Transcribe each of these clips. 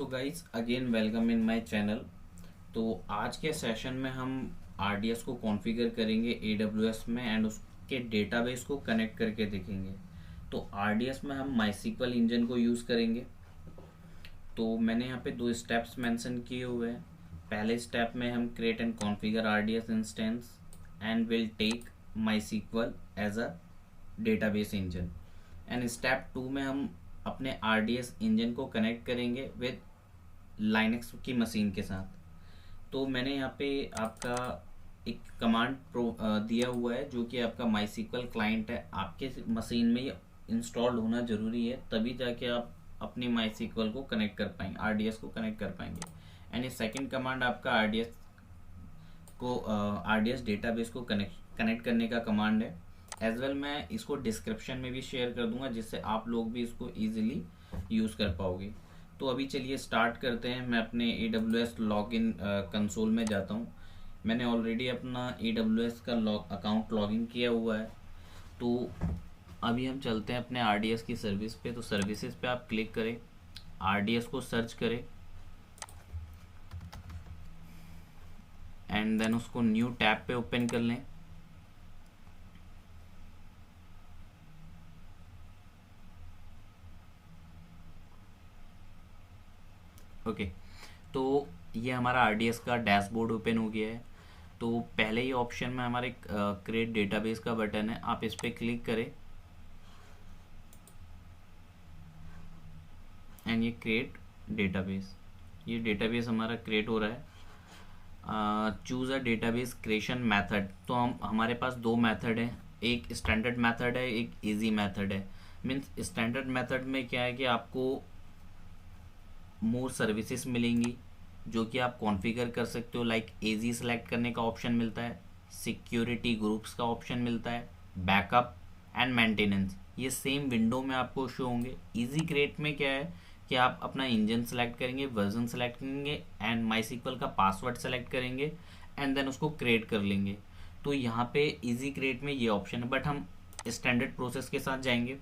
So guys again welcome in my channel. तो आज के सेशन में हम RDS को कॉन्फ़िगर करेंगे AWS में एंड उसके डेटाबेस को कनेक्ट करके देखेंगे। तो RDS में हम माइस्क्ल इंजन को यूज़ करेंगे। तो मैंने यहाँ पे दो स्टेप्स मेंशन किए हुए हैं। पहले स्टेप में हम create and configure RDS instance and will take MySQL as a database engine. And step 2 में हम अपने RDS इंजन को कनेक्ट करेंगे विद लाइनक्स की मशीन के साथ। तो मैंने यहाँ पे आपका एक कमांड दिया हुआ है जो कि आपका माइस्क्ल क्लाइंट है। आपके मशीन में ये इंस्टॉल्ड होना ज़रूरी है, तभी जाके आप अपनी माइस्क्ल को कनेक्ट कर पाएंगे, RDS को कनेक्ट कर पाएंगे। एंड ये सेकंड कमांड आपका RDS डेटाबेस को कनेक्ट करने का कमांड है। एज वेल मैं इसको डिस्क्रिप्शन में भी शेयर कर दूंगा, जिससे आप लोग भी इसको ईजिली यूज़ कर पाओगे। तो अभी चलिए स्टार्ट करते हैं। मैं अपने AWS लॉगिन कंसोल में जाता हूँ। मैंने ऑलरेडी अपना AWS का अकाउंट लॉगिन किया हुआ है। तो अभी हम चलते हैं अपने RDS की सर्विस पे। तो सर्विसेज पे आप क्लिक करें, RDS को सर्च करें एंड देन उसको न्यू टैब पे ओपन कर लें। ओके तो ये हमारा RDS का डैशबोर्ड ओपन हो गया है। तो पहले ही ऑप्शन में हमारे क्रिएट डेटाबेस का बटन है, आप इस पर क्लिक करें एंड ये क्रिएट डेटाबेस, ये डेटाबेस हमारा क्रिएट हो रहा है। Choose a database creation method. तो हमारे पास दो मेथड हैं, एक स्टैंडर्ड मेथड है, एक इजी मेथड है। मीन्स स्टैंडर्ड मेथड में क्या है कि आपको मोर सर्विसेज मिलेंगी जो कि आप कॉन्फ़िगर कर सकते हो। लाइक एजी सेलेक्ट करने का ऑप्शन मिलता है, सिक्योरिटी ग्रुप्स का ऑप्शन मिलता है, बैकअप एंड मेंटेनेंस, ये सेम विंडो में आपको शो होंगे। इजी क्रिएट में क्या है कि आप अपना इंजन सेलेक्ट करेंगे, वर्जन सेलेक्ट करेंगे एंड माइस्क्ल का पासवर्ड सेलेक्ट करेंगे एंड देन उसको क्रिएट कर लेंगे। तो यहाँ पे इजी क्रिएट में ये ऑप्शन है, बट हम स्टैंडर्ड प्रोसेस के साथ जाएंगे।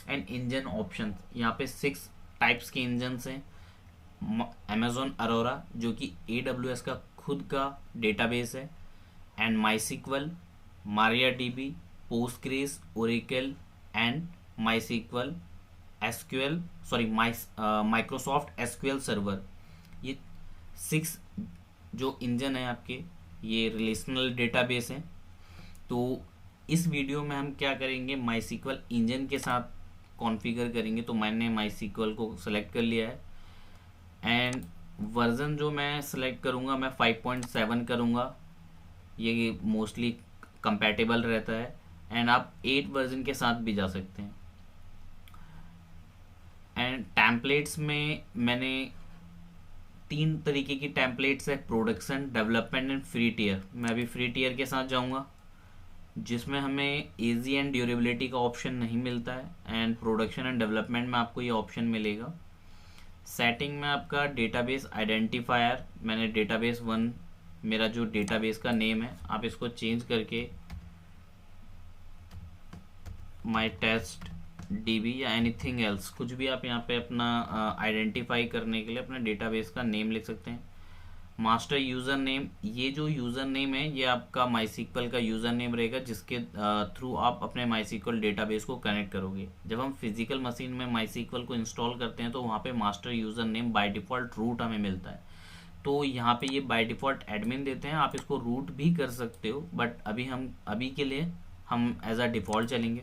एंड इंजन ऑप्शन, यहाँ पे 6 टाइप्स के इंजन्स हैं। Amazon अरोरा जो कि AWS का खुद का डेटाबेस है, and MySQL, MariaDB, Postgres, Oracle and MySQL SQL Microsoft SQL server. ये 6 जो इंजन है आपके, ये रिलेशनल डेटाबेस हैं। तो इस वीडियो में हम क्या करेंगे, माइस्क्ल इंजन के साथ कॉन्फ़िगर करेंगे। तो मैंने माइस्क्ल को सेलेक्ट कर लिया है एंड वर्ज़न जो मैं सेलेक्ट करूँगा मैं 5.7 करूँगा, ये मोस्टली कंपैटिबल रहता है। एंड आप 8 वर्जन के साथ भी जा सकते हैं। एंड टेम्पलेट्स में मैंने 3 तरीके की टेम्पलेट्स है, production, development and free tier. मैं अभी फ्री टियर के साथ जाऊँगा, जिसमें हमें ईजी एंड ड्यूरेबिलिटी का ऑप्शन नहीं मिलता है एंड प्रोडक्शन एंड डेवलपमेंट में आपको ये ऑप्शन मिलेगा। सेटिंग में आपका डेटाबेस आइडेंटिफायर, मैंने डेटाबेस 1 मेरा जो डेटाबेस का नेम है, आप इसको चेंज करके माई टेस्ट DB या एनीथिंग एल्स, कुछ भी आप यहाँ पे अपना आइडेंटिफाई करने के लिए अपना डेटाबेस का नेम लिख सकते हैं। मास्टर यूज़र नेम, ये जो यूज़र नेम है ये आपका माइस्क्ल का यूज़र नेम रहेगा, जिसके थ्रू आप अपने माइस्क्ल डेटाबेस को कनेक्ट करोगे। जब हम फिजिकल मशीन में माइस्क्ल को इंस्टॉल करते हैं तो वहाँ पे master user name by default root हमें मिलता है। तो यहाँ पे ये बाय डिफ़ॉल्ट एडमिन देते हैं, आप इसको रूट भी कर सकते हो, बट अभी के लिए हम एज अ डिफ़ॉल्ट चलेंगे।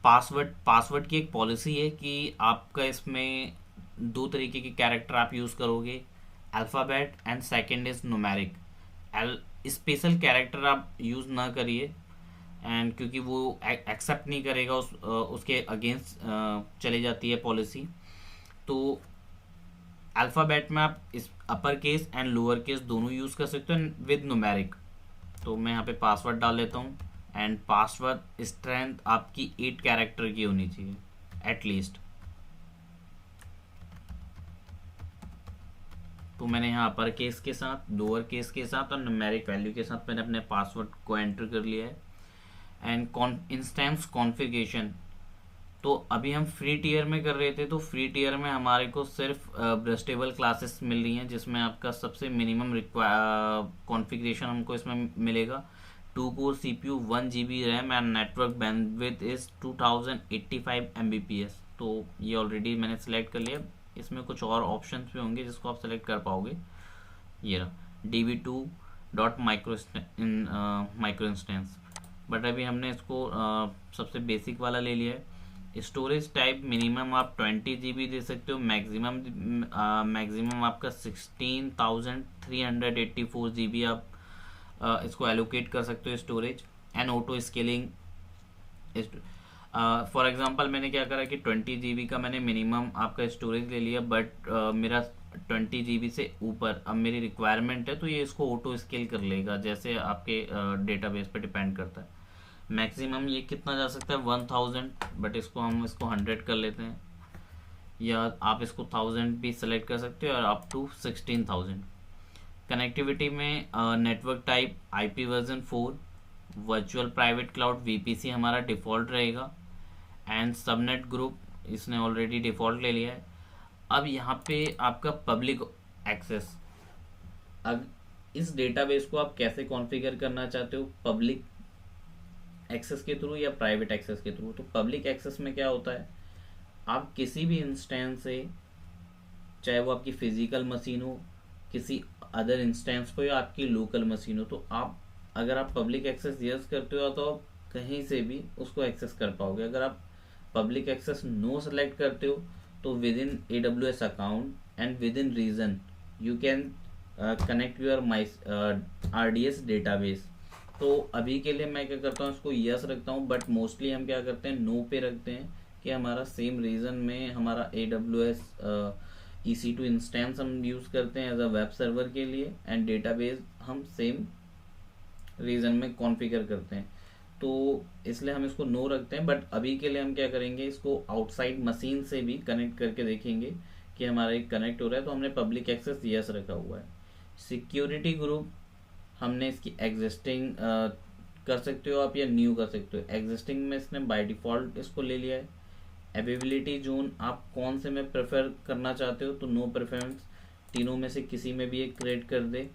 पासवर्ड की एक पॉलिसी है कि आपका इसमें 2 तरीके के कैरेक्टर आप यूज़ करोगे, alphabet and second is numeric. Special character आप यूज़ ना करिए एंड क्योंकि वो एक्सेप्ट नहीं करेगा, उसके अगेंस्ट चली जाती है पॉलिसी। तो अल्फ़ाबेट में आप इस upper case and lower case दोनों यूज़ कर सकते हो विद न्यूमेरिक। तो मैं यहाँ पे पासवर्ड डाल लेता हूँ एंड पासवर्ड स्ट्रेंथ आपकी 8 कैरेक्टर की होनी चाहिए एटलीस्ट। तो मैंने यहाँ अपर केस के साथ, लोअर केस के साथ और न्यूमेरिक वैल्यू के साथ मैंने अपने पासवर्ड को एंटर कर लिया है। एंड इंस्टेंस कॉन्फ़िगरेशन, तो अभी हम फ्री टियर में कर रहे थे, तो फ्री टियर में हमारे को सिर्फ ब्रस्टेबल क्लासेस मिल रही हैं, जिसमें आपका सबसे मिनिमम कॉन्फ़िगरेशन हमको इसमें मिलेगा 2 core CPU, 1 GB RAM and network bandwidth is 2085 Mbps। तो ये ऑलरेडी मैंने सेलेक्ट कर लिया। इसमें कुछ और ऑप्शंस भी होंगे जिसको आप सेलेक्ट कर पाओगे। ये रहा DB2 dot micro instance, but अभी हमने इसको सबसे बेसिक वाला ले लिया है। स्टोरेज टाइप मिनिमम आप 20 GB दे सकते हो, मैक्सिमम आपका 16,384 GB आप इसको एलोकेट कर सकते हो storage and auto scaling. For example मैंने क्या करा कि 20 GB का मैंने मिनिमम आपका स्टोरेज ले लिया, बट मेरा 20 GB से ऊपर अब मेरी रिक्वायरमेंट है, तो ये इसको ऑटो स्केल कर लेगा, जैसे आपके डेटाबेस पे डिपेंड करता है। मैक्सिमम ये कितना जा सकता है 1000, बट हम इसको 100 कर लेते हैं, या आप इसको 1000 भी सेलेक्ट कर सकते हो और अप टू 16,000। कनेक्टिविटी में network type IP version 4, virtual private cloud VPC हमारा डिफ़ॉल्ट रहेगा, एंड सबनेट ग्रुप इसने ऑलरेडी डिफ़ॉल्ट ले लिया है। अब यहाँ पे आपका पब्लिक एक्सेस, अब इस डेटाबेस को आप कैसे कॉन्फ़िगर करना चाहते हो, पब्लिक एक्सेस के थ्रू या प्राइवेट एक्सेस के थ्रू। तो पब्लिक एक्सेस में क्या होता है, आप किसी भी इंस्टेंस से, चाहे वो आपकी फिजिकल मशीन हो, किसी अदर इंस्टेंस को, या आपकी लोकल मशीन हो, तो आप अगर आप पब्लिक एक्सेस यस करते हो तो आप कहीं से भी उसको एक्सेस कर पाओगे। अगर आप पब्लिक एक्सेस नो सेलेक्ट करते हो तो within AWS account and within region you can connect your RDS database. तो अभी के लिए मैं क्या करता हूँ, इसको यस रखता हूँ, बट मोस्टली हम क्या करते हैं, नो पे रखते हैं कि हमारा सेम रीजन में हमारा AWS EC2 इंस्टेंस हम यूज़ करते हैं एज अ वेब सर्वर के लिए, एंड डेटाबेस हम सेम रीजन में कॉन्फ़िगर करते हैं, तो इसलिए हम इसको नो रखते हैं। बट अभी के लिए हम क्या करेंगे, इसको आउटसाइड मशीन से भी कनेक्ट करके देखेंगे कि हमारा एक कनेक्ट हो रहा है, तो हमने पब्लिक एक्सेस यस रखा हुआ है। सिक्योरिटी ग्रुप हमने इसकी एग्जिस्टिंग कर सकते हो आप या न्यू कर सकते हो। एग्जिस्टिंग में इसने बाय डिफ़ॉल्ट इसको ले लिया है। अवेलेबिलिटी जोन आप कौन से में प्रेफर करना चाहते हो, तो नो प्रेफरेंस, तीनों में से किसी में भी एक क्रिएट कर दे।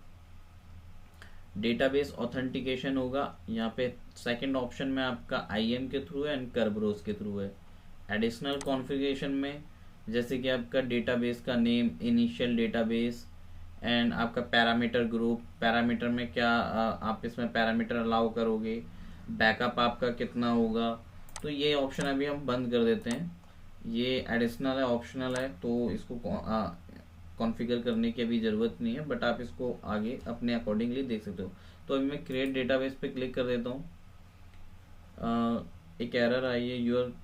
डेटाबेस ऑथेंटिकेशन होगा यहाँ पे सेकंड ऑप्शन में आपका IAM के थ्रू है एंड Kerberos के थ्रू है। एडिशनल कॉन्फ़िगरेशन में जैसे कि आपका डेटाबेस का नेम, इनिशियल डेटाबेस एंड आपका पैरामीटर ग्रुप, पैरामीटर में क्या आप इसमें पैरामीटर अलाउ करोगे, बैकअप आपका कितना होगा, तो ये ऑप्शन अभी हम बंद कर देते हैं। ये एडिशनल है, ऑप्शनल है, तो इसको कॉन्फ़िगर करने की अभी ज़रूरत नहीं है, बट आप इसको आगे अपने अकॉर्डिंगली देख सकते हो। तो अभी मैं क्रिएट डेटाबेस पे क्लिक कर देता हूँ। एक एरर आई है, your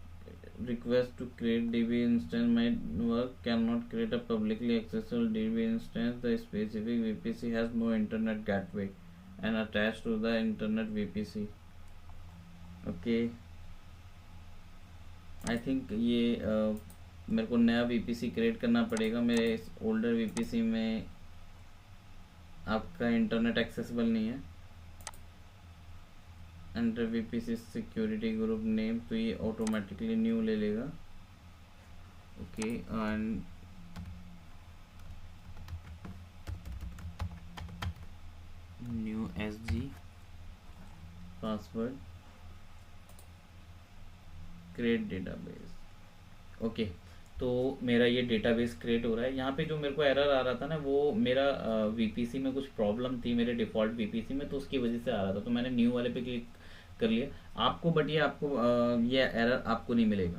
request to create DB instance might work, cannot create a publicly accessible DB instance. The specific VPC has no internet gateway and attached to the internet VPC. Okay, I think ये मेरे को नया VPC create करना पड़ेगा। मेरे इस older VPC में आपका इंटरनेट एक्सेसिबल नहीं है। Under VPC security group name, तो ये ऑटोमेटिकली न्यू ले लेगा। Okay, and new SG password, create database. Okay, तो मेरा ये डेटाबेस क्रिएट हो रहा है। यहाँ पे जो मेरे को एरर आ रहा था ना, वो मेरा VPC में कुछ प्रॉब्लम थी मेरे डिफ़ॉल्ट VPC में, तो उसकी वजह से आ रहा था, तो मैंने न्यू वाले पे क्लिक कर लिया। आपको बट ये आपको ये एरर आपको नहीं मिलेगा।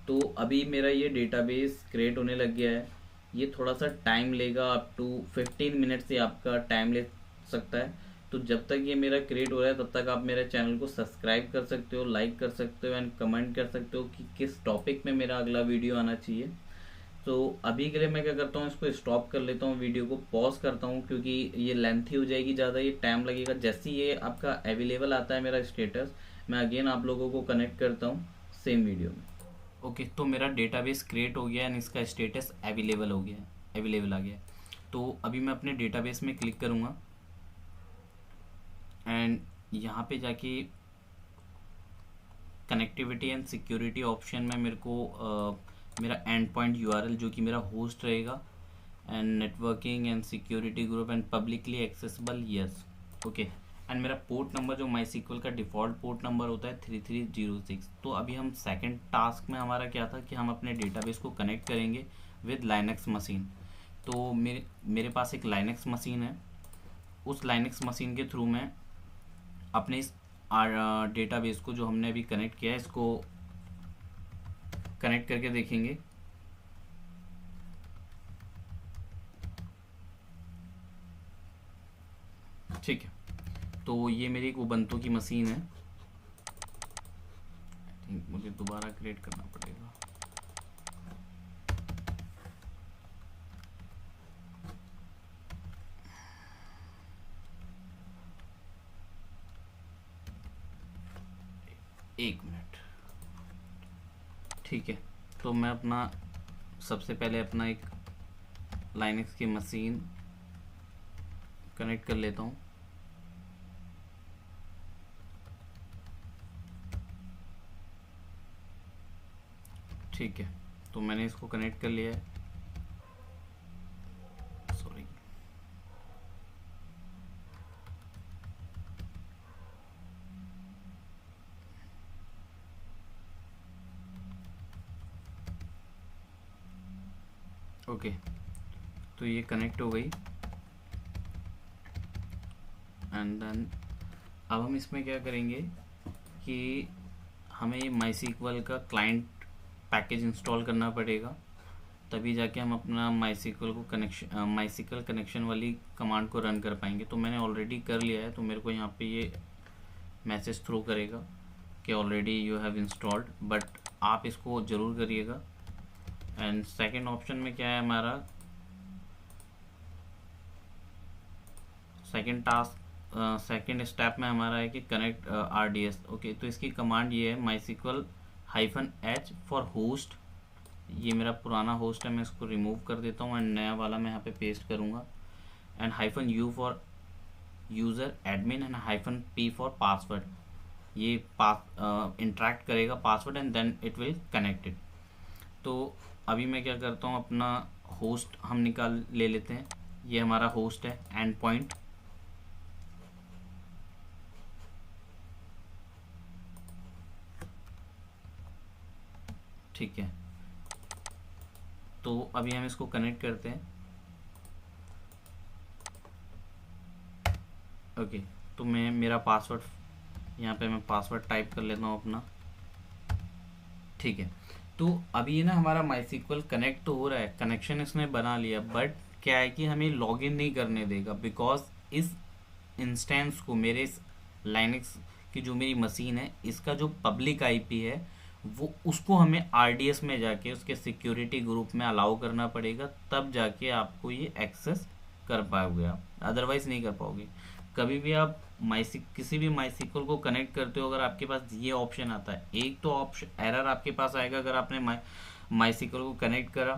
तो अभी मेरा ये डेटाबेस क्रिएट होने लग गया है। ये थोड़ा सा टाइम लेगा, अप टू 15 मिनट से आपका टाइम ले सकता है। तो जब तक ये मेरा क्रिएट हो रहा है तब तक आप मेरे चैनल को सब्सक्राइब कर सकते हो, लाइक कर सकते हो एंड कमेंट कर सकते हो कि किस टॉपिक में मेरा अगला वीडियो आना चाहिए। तो अभी के लिए मैं क्या करता हूँ, इसको स्टॉप कर लेता हूँ, वीडियो को पॉज करता हूँ, क्योंकि ये लेंथी हो जाएगी ज़्यादा, ये टाइम लगेगा। जैसे ही ये आपका अवेलेबल आता है मेरा स्टेटस, मैं अगेन आप लोगों को कनेक्ट करता हूँ सेम वीडियो में। ओके, तो मेरा डेटाबेस क्रिएट हो गया एंड इसका स्टेटस अवेलेबल हो गया, अवेलेबल आ गया। तो अभी मैं अपने डेटाबेस में क्लिक करूँगा एंड यहाँ पे जाके कनेक्टिविटी एंड सिक्योरिटी ऑप्शन में मेरे को मेरा एंड पॉइंट यूआरएल जो कि मेरा होस्ट रहेगा, and networking and security group and publicly accessible, yes, okay. And मेरा पोर्ट नंबर जो माईसीक्वल का डिफ़ॉल्ट पोर्ट नंबर होता है 3306। तो अभी हम सेकंड टास्क में हमारा क्या था कि हम अपने डेटाबेस को कनेक्ट करेंगे विद लाइनक्स मशीन। तो मेरे पास एक लाइनक्स मशीन है, उस लाइनक्स मशीन के थ्रू मैं अपने इस डेटाबेस को जो हमने अभी कनेक्ट किया है इसको कनेक्ट करके देखेंगे। ठीक है, तो ये मेरी एक उबंटू की मशीन है। मुझे दोबारा क्रिएट करना पड़ेगा। एक मिनट, ठीक है। तो मैं अपना सबसे पहले अपना एक लाइनक्स की मशीन कनेक्ट कर लेता हूँ। ठीक है, तो मैंने इसको कनेक्ट कर लिया है। सॉरी, ओके, तो ये कनेक्ट हो गई। एंड देन अब हम इसमें क्या करेंगे कि हमें माईसीक्वल का क्लाइंट पैकेज इंस्टॉल करना पड़ेगा, तभी जाके हम अपना माईसीक्वल कनेक्शन वाली कमांड को रन कर पाएंगे। तो मैंने ऑलरेडी कर लिया है, तो मेरे को यहाँ पे ये मैसेज थ्रो करेगा कि already you have installed, but आप इसको ज़रूर करिएगा। एंड सेकंड ऑप्शन में क्या है हमारा, सेकंड टास्क सेकंड स्टेप में हमारा है कि कनेक्ट RDS। ओके, तो इसकी कमांड ये है MySQL-H फॉर होस्ट। ये मेरा पुराना होस्ट है, मैं इसको रिमूव कर देता हूँ एंड नया वाला मैं यहाँ पे पेस्ट करूँगा। And -U for user admin and -P for password. ये इंटरेक्ट करेगा password and then it will connected. तो अभी मैं क्या करता हूँ, अपना होस्ट हम निकाल ले लेते हैं। ये हमारा होस्ट है, एंड पॉइंट। ठीक है, तो अभी हम इसको कनेक्ट करते हैं। ओके, तो मैं मेरा पासवर्ड यहाँ पे मैं पासवर्ड टाइप कर लेता हूँ अपना। ठीक है, तो अभी ये ना हमारा माईसीक्वल कनेक्ट तो हो रहा है, कनेक्शन इसने बना लिया, बट क्या है कि हमें लॉगिन नहीं करने देगा, बिकॉज इस इंस्टेंस को, मेरे इस लाइनक्स की जो मेरी मशीन है, इसका जो पब्लिक आईपी है वो उसको हमें RDS में जाके उसके सिक्योरिटी ग्रुप में अलाउ करना पड़ेगा, तब जाके आपको ये एक्सेस कर पाओगे आप, अदरवाइज नहीं कर पाओगे। कभी भी आप किसी भी माईसीक्वल को कनेक्ट करते हो, अगर आपके पास ये ऑप्शन आता है, एक तो ऑप्शन एरर आपके पास आएगा अगर आपने माईसीक्वल को कनेक्ट करा,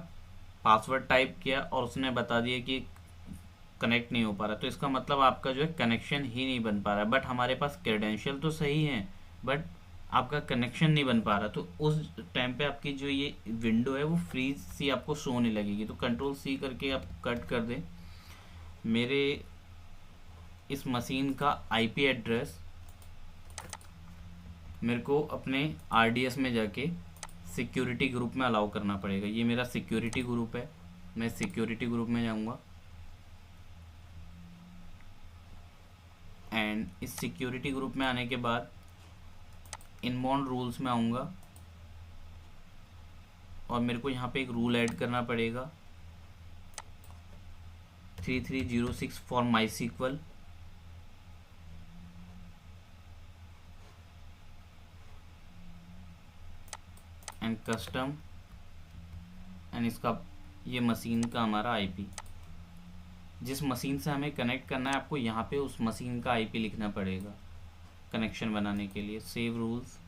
पासवर्ड टाइप किया और उसने बता दिया कि कनेक्ट नहीं हो पा रहा, तो इसका मतलब आपका जो है कनेक्शन ही नहीं बन पा रहा। बट हमारे पास क्रेडेंशियल तो सही है, बट आपका कनेक्शन नहीं बन पा रहा, तो उस टाइम पे आपकी जो ये विंडो है वो फ्रीज सी आपको शो नहीं लगेगी। तो Ctrl+C करके आप कट कर दें। मेरे इस मशीन का IP एड्रेस मेरे को अपने RDS में जाके सिक्योरिटी ग्रुप में अलाउ करना पड़ेगा। ये मेरा सिक्योरिटी ग्रुप है, मैं सिक्योरिटी ग्रुप में जाऊंगा एंड इस सिक्योरिटी ग्रुप में आने के बाद इनबाउंड रूल्स में आऊँगा और मेरे को यहाँ पे एक रूल ऐड करना पड़ेगा 3306 फॉर माईसीक्वल। एंड कस्टम एंड इसका ये मशीन का हमारा IP, जिस मशीन से हमें कनेक्ट करना है आपको यहाँ पे उस मशीन का IP लिखना पड़ेगा कनेक्शन बनाने के लिए। सेव रूल्स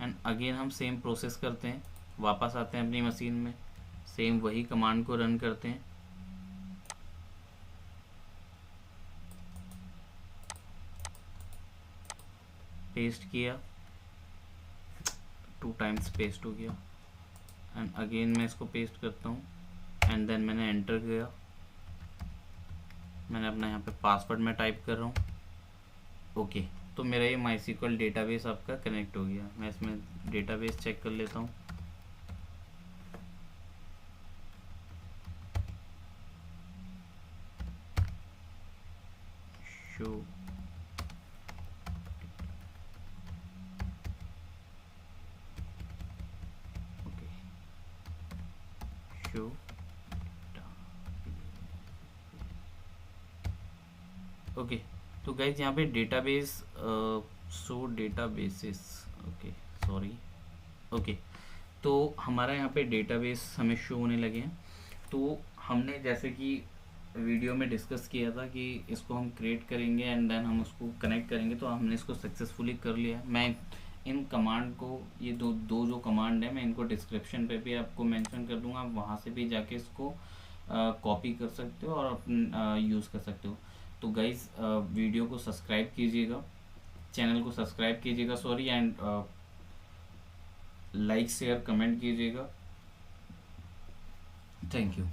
एंड अगेन हम सेम प्रोसेस करते हैं, वापस आते हैं अपनी मशीन में, सेम वही कमांड को रन करते हैं। पेस्ट किया 2 टाइम्स पेस्ट हो गया एंड अगेन मैं इसको पेस्ट करता हूँ एंड देन मैंने एंटर किया। मैंने अपना यहाँ पे पासवर्ड में टाइप कर रहा हूँ। ओके, तो मेरा ये MySQL डेटाबेस आपका कनेक्ट हो गया। मैं इसमें डेटाबेस चेक कर लेता हूँ। Show okay, show okay. तो गाइज यहाँ पे database show databases, okay sorry, okay. तो हमारा यहाँ पे डेटाबेस हमें शो होने लगे हैं। तो हमने जैसे कि वीडियो में डिस्कस किया था कि इसको हम क्रिएट करेंगे एंड देन हम उसको कनेक्ट करेंगे, तो हमने इसको सक्सेसफुली कर लिया है। मैं इन कमांड को, ये दो जो कमांड है, मैं इनको डिस्क्रिप्शन पे भी आपको मेंशन कर दूंगा। आप वहाँ से भी जाके इसको कॉपी कर सकते हो और अपन यूज़ कर सकते हो। तो गाइज़ वीडियो को सब्सक्राइब कीजिएगा, चैनल को सब्सक्राइब कीजिएगा sorry, and like share comment कीजिएगा। Thank you.